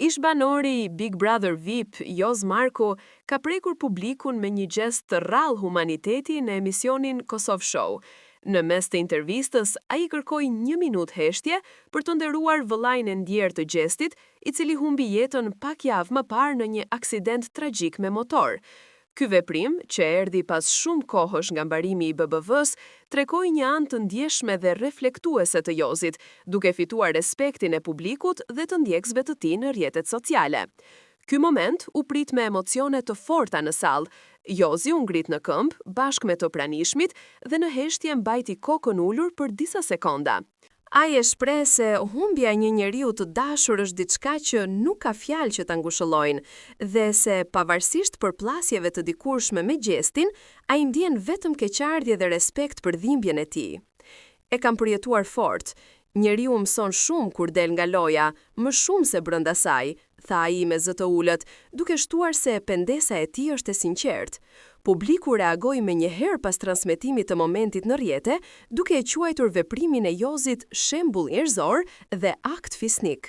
Ish-banori i Big Brother VIP, Joz Marko, ka prekur publikun me një gjest të rrallë humaniteti në emisionin Kosov Show. Në mes të intervistës, ai kërkoi 1 minutë heshtje për të nderuar vëllain e ndjerë të gjestit, i cili humbi jetën pak javë më parë në një aksident tragjik me motor. Ky veprim, që erdhi pas shumë kohësh nga mbarimi i BBV-s, tregoi një anë të ndjeshme dhe reflektuese të Jozit, duke fituar respektin e publikut dhe të ndjekësve të tij në rrjetet sociale. Ky moment u prit me emocione të forta në sallë. Jozi u ngrit në këmbë bashkë me të pranishmit dhe në heshtje mbajti kokën ulur për disa sekonda. Ai e shpreh se humbja e një njeriu të dashur është diçka që nuk ka fjalë që ta ngushëllojnë dhe se pavarësisht përplasjeve të dikurshme me gjestin, ai ndjen vetëm keqardhje dhe respekt për dhimbjen e tij. E kam përjetuar fort. Njeriu mëson shumë kur del nga loja, më shumë se brenda saj, tha ai me zë të ulët, duke shtuar se pendesa e tij është e sinqertë. Publiku reagoi me njëherë pas transmetimit të momentit në rrjete, duke e quajtur veprimin e Jozit shembull njerëzor dhe akt fisnik.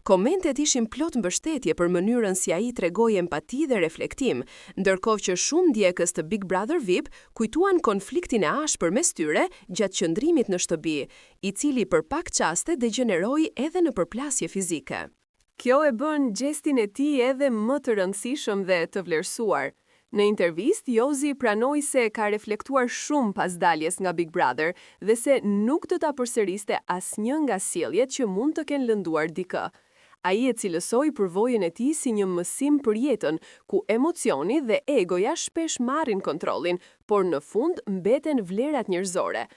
Komentet ishin plot mbështetje për mënyrën si ai tregoi empati dhe reflektim, ndërkohë që shumë ndjekës të Big Brother VIP kujtuan konfliktin e ashpër mes tyre gjatë qëndrimit në shtëpi, i cili për pak çaste degeneroi edhe në përplasje fizike. Kjo e bën gjestin e tij edhe më të rëndësishëm dhe të vlerësuar. Në intervistë, Jozi pranoi se ka reflektuar shumë pas daljes nga Big Brother dhe se nuk do ta përsëriste asnjë nga sjelljet që mund të kenë lënduar dikë. Ai e cilësoi përvojën e tij si një mësim për jetën, ku emocioni dhe egoja shpesh marrin kontrollin, por në fund mbeten vlerat njerëzore.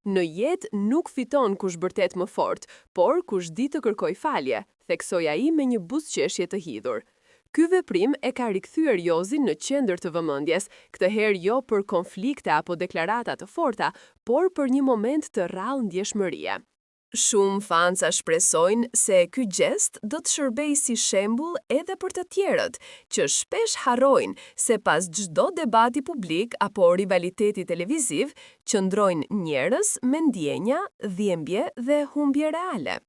Në jetë nuk fiton kush bërtet më fort, por kush di të kërkoj falje, theksoi ai me një buzëqeshje të hidhur. Ky veprim e ka rikthyer Jozin në qendër të vëmendjes, këtë herë jo për konflikte apo deklarata të forta, por për një moment të rrallë ndjeshmërie. Shumë fansa shpresojnë se ky gjest do të shërbejë si shembull edhe për të tjerët, që shpesh harrojnë se pas çdo debati publik apo rivaliteti televiziv, qëndrojnë njerëz me ndjenja, dhimbje dhe humbje reale.